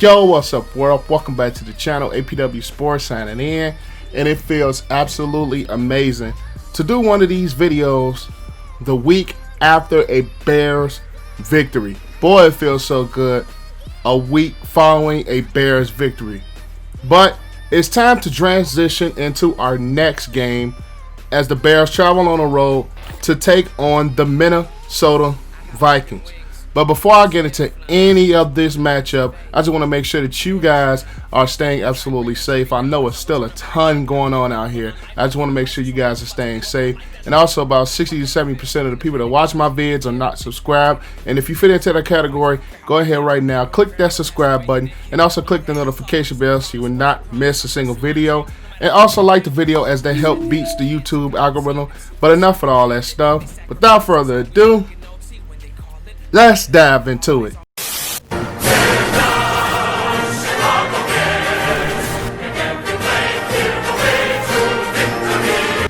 Yo, what's up world? Welcome back to the channel. APW Sports signing in, and it feels absolutely amazing to do one of these videos the week after a Bears victory. Boy, it feels so good a week following a Bears victory. But it's time to transition into our next game as the Bears travel on the road to take on the Minnesota Vikings. But before I get into any of this matchup, I just want to make sure that you guys are staying absolutely safe. I know it's still a ton going on out here. I just want to make sure you guys are staying safe. And also, about 60 to 70% of the people that watch my vids are not subscribed. And if you fit into that category, go ahead right now, click that subscribe button, and also click the notification bell so you will not miss a single video. And also like the video as that help beats the YouTube algorithm. But enough of all that stuff. Without further ado, let's dive into it.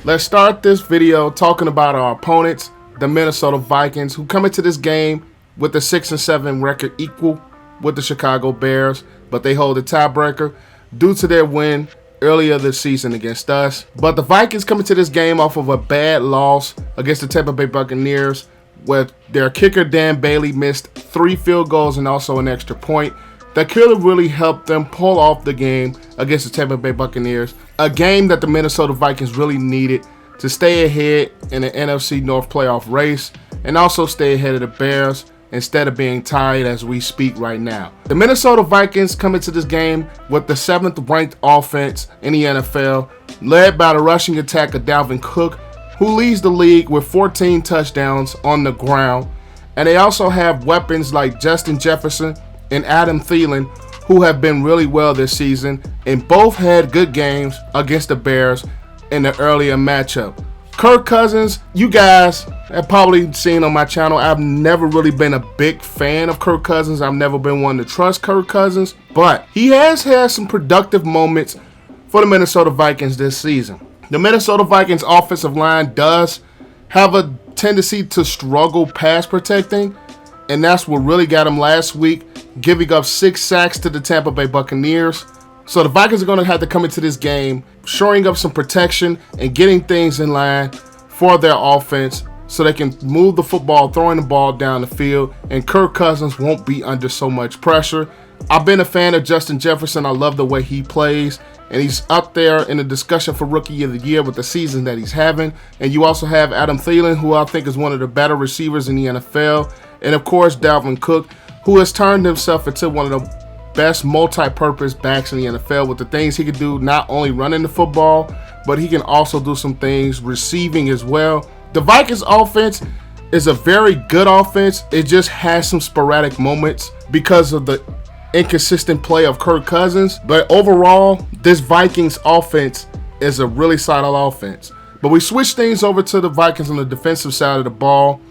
Let's start this video talking about our opponents, the Minnesota Vikings, who come into this game with a 6-7 record equal with the Chicago Bears, but they hold a tiebreaker due to their win earlier this season against us. But the Vikings come into this game off of a bad loss against the Tampa Bay Buccaneers, where their kicker Dan Bailey missed 3 field goals and also an extra point that could have really helped them pull off the game against the Tampa Bay Buccaneers, a game that the Minnesota Vikings really needed to stay ahead in the NFC North playoff race and also stay ahead of the Bears instead of being tied as we speak right now. The Minnesota Vikings come into this game with the 7th ranked offense in the NFL, led by the rushing attack of Dalvin Cook, who leads the league with 14 touchdowns on the ground. And they also have weapons like Justin Jefferson and Adam Thielen, who have been really well this season, and both had good games against the Bears in the earlier matchup. Kirk Cousins, you guys have probably seen on my channel, I've never really been a big fan of Kirk Cousins. I've never been one to trust Kirk Cousins, but he has had some productive moments for the Minnesota Vikings this season. The Minnesota Vikings offensive line does have a tendency to struggle pass protecting, and that's what really got them last week, giving up 6 sacks to the Tampa Bay Buccaneers. So the Vikings are going to have to come into this game shoring up some protection and getting things in line for their offense so they can move the football, throwing the ball down the field, and Kirk Cousins won't be under so much pressure. I've been a fan of Justin Jefferson. I love the way he plays, and he's up there in the discussion for Rookie of the Year with the season that he's having. And you also have Adam Thielen, who I think is one of the better receivers in the NFL. And of course, Dalvin Cook, who has turned himself into one of the best multi-purpose backs in the NFL with the things he can do, not only running the football, but he can also do some things receiving as well. The Vikings offense is a very good offense. It just has some sporadic moments because of the inconsistent play of Kirk Cousins. But overall, this Vikings offense is a really solid offense. But we switch things over to the Vikings on the defensive side of the ball,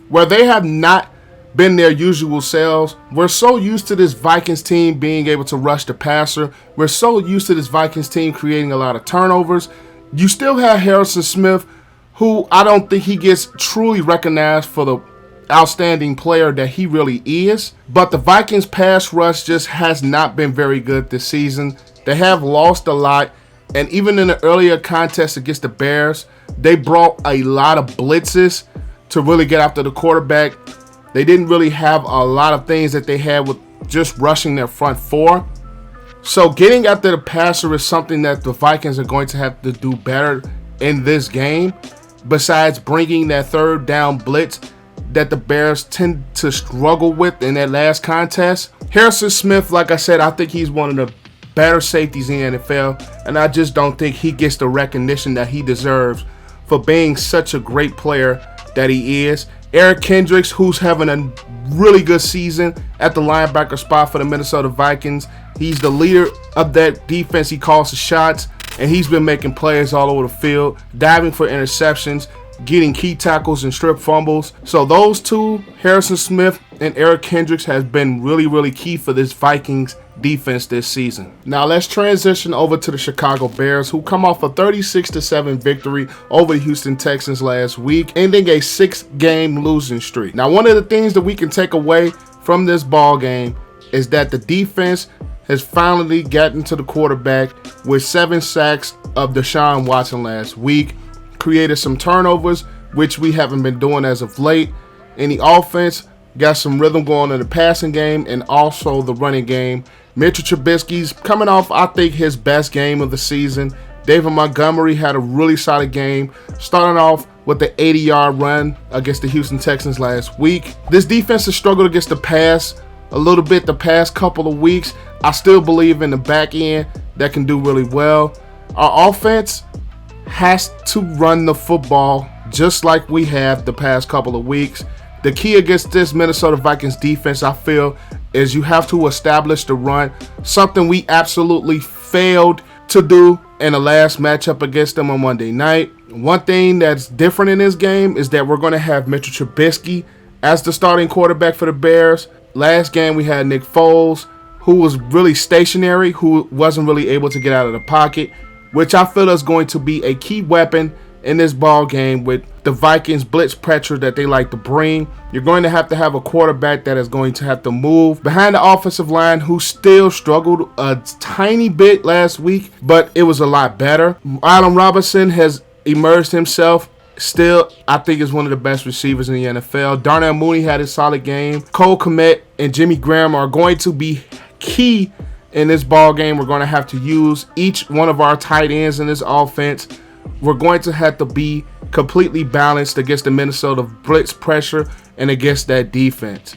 where they have not been their usual selves. We're so used to this Vikings team being able to rush the passer. We're so used to this Vikings team creating a lot of turnovers. You still have Harrison Smith, who I don't think he gets truly recognized for the outstanding player that he really is. But the Vikings pass rush just has not been very good this season. They have lost a lot. And even in the earlier contest against the Bears, they brought a lot of blitzes to really get after the quarterback. They didn't really have a lot of things that they had with just rushing their front four. So getting after the passer is something that the Vikings are going to have to do better in this game, besides bringing that third down blitz that the Bears tend to struggle with in that last contest. Harrison Smith, like I said, I think he's one of the better safeties in the NFL, and I just don't think he gets the recognition that he deserves for being such a great player that he is. Eric Kendricks, who's having a really good season at the linebacker spot for the Minnesota Vikings. He's the leader of that defense. He calls the shots, and he's been making plays all over the field, diving for interceptions, getting key tackles and strip fumbles. So those two, Harrison Smith and Eric Kendricks, has been really, really key for this Vikings defense this season. Now let's transition over to the Chicago Bears, who come off a 36-7 victory over the Houston Texans last week, ending a 6-game losing streak. Now, one of the things that we can take away from this ball game is that the defense has finally gotten to the quarterback with 7 sacks of Deshaun Watson last week. Created some turnovers, which we haven't been doing as of late. In the offense, got some rhythm going in the passing game and also the running game. Mitch Trubisky's coming off, I think, his best game of the season. David Montgomery had a really solid game, starting off with the 80-yard run against the Houston Texans last week. This defense has struggled against the pass a little bit the past couple of weeks. I still believe in the back end that can do really well. Our offense has to run the football just like we have the past couple of weeks. The key against this Minnesota Vikings defense, I feel, is you have to establish the run, something we absolutely failed to do in the last matchup against them on Monday night. One thing that's different in this game is that we're going to have Mitch Trubisky as the starting quarterback for the Bears. Last game we had Nick Foles, who was really stationary, who wasn't really able to get out of the pocket, which I feel is going to be a key weapon in this ball game with the Vikings blitz pressure that they like to bring. You're going to have a quarterback that is going to have to move behind the offensive line, who still struggled a tiny bit last week, but it was a lot better. Allen Robinson has emerged himself. Still, I think is one of the best receivers in the NFL. Darnell Mooney had a solid game. Cole Kmet and Jimmy Graham are going to be key in this ball game. We're going to have to use each one of our tight ends in this offense. We're going to have to be completely balanced against the Minnesota blitz pressure and against that defense.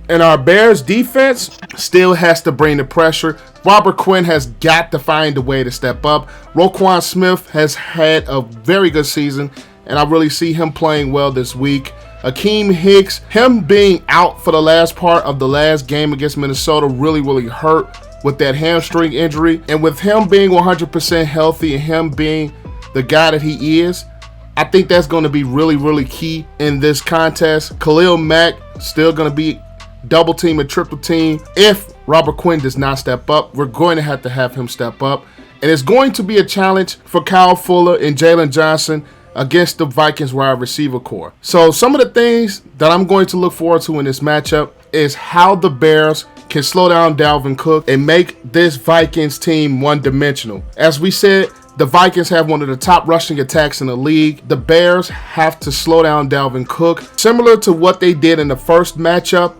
And our Bears defense still has to bring the pressure. Robert Quinn has got to find a way to step up. Roquan Smith has had a very good season, and I really see him playing well this week. Akiem Hicks, him being out for the last part of the last game against Minnesota really hurt with that hamstring injury. And with him being 100% healthy and him being the guy that he is, I think that's going to be really key in this contest. Khalil Mack still going to be double team and triple team. If Robert Quinn does not step up, we're going to have him step up. And it's going to be a challenge for Kyle Fuller and Jalen Johnson against the Vikings wide receiver core. So some of the things that I'm going to look forward to in this matchup is how the Bears can slow down Dalvin Cook and make this Vikings team one-dimensional. As we said, the Vikings have one of the top rushing attacks in the league. The Bears have to slow down Dalvin Cook, similar to what they did in the first matchup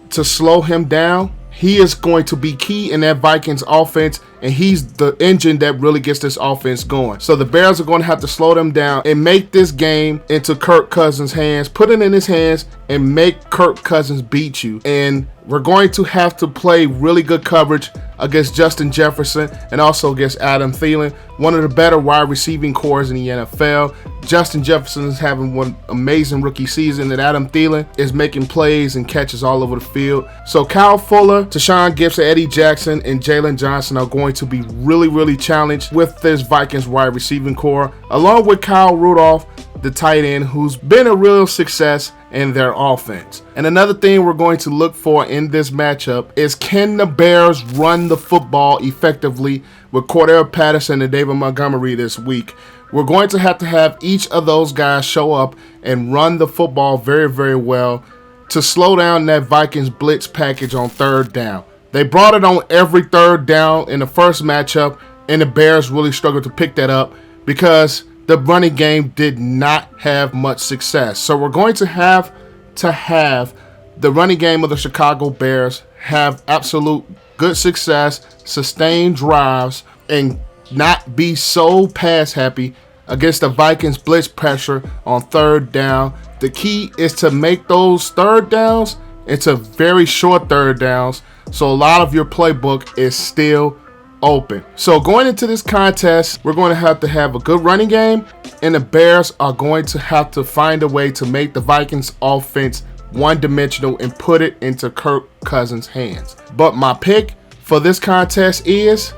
to slow him down. He is going to be key in that Vikings offense, and he's the engine that really gets this offense going. So the Bears are going to have to slow them down and make this game into Kirk Cousins' hands, put it in his hands, and make Kirk Cousins beat you. And we're going to have to play really good coverage against Justin Jefferson and also against Adam Thielen, one of the better wide receiving cores in the NFL. Justin Jefferson is having one amazing rookie season, and Adam Thielen is making plays and catches all over the field. So Kyle Fuller, Tashawn Gibson, Eddie Jackson, and Jalen Johnson are going to be really challenged with this Vikings wide receiving core, along with Kyle Rudolph, the tight end, who's been a real success in their offense. And another thing we're going to look for in this matchup is, can the Bears run the football effectively with Cordell Patterson and David Montgomery this week? We're going to have each of those guys show up and run the football very well to slow down that Vikings blitz package on third down. They brought it on every third down in the first matchup, and the Bears really struggled to pick that up because the running game did not have much success. So we're going to have the running game of the Chicago Bears have absolute good success, sustain drives, and not be so pass happy against the Vikings blitz pressure on third down. The key is to make those third downs into very short third downs, so a lot of your playbook is still open. So going into this contest, we're going to have a good running game, and the Bears are going to have to find a way to make the Vikings offense one-dimensional and put it into Kirk Cousins' hands. But my pick for this contest is,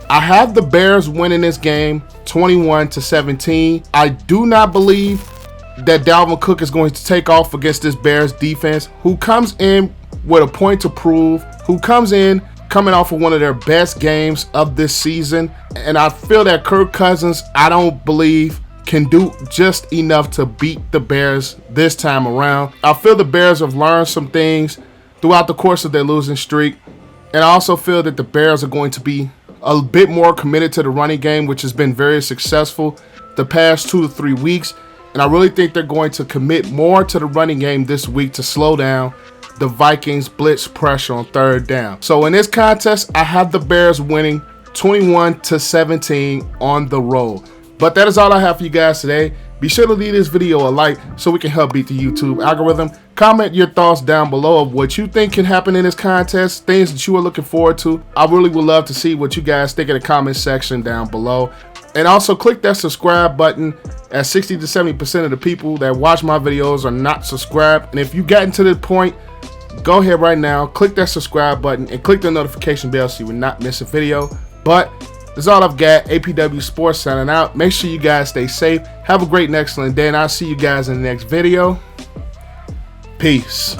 I have the Bears winning this game 21-17. I do not believe that Dalvin Cook is going to take off against this Bears defense, who comes in with a point to prove, who comes in coming off of one of their best games of this season. And I feel that Kirk Cousins, I don't believe, can do just enough to beat the Bears this time around. I feel the Bears have learned some things throughout the course of their losing streak, And I also feel that the Bears are going to be a bit more committed to the running game, which has been very successful the past 2 to 3 weeks. And I really think they're going to commit more to the running game this week to slow down the Vikings blitz pressure on third down. So in this contest, I have the Bears winning 21-17 on the road. But that is all I have for you guys today. Be sure to leave this video a like so we can help beat the YouTube algorithm. Comment your thoughts down below of what you think can happen in this contest, things that you are looking forward to. I really would love to see what you guys think in the comment section down below. And also click that subscribe button, as 60 to 70% of the people that watch my videos are not subscribed. And if you gotten to this point, go ahead right now, click that subscribe button and click the notification bell so you will not miss a video. But that's all I've got. APW Sports signing out. Make sure you guys stay safe. Have a great and excellent day, and I'll see you guys in the next video. Peace.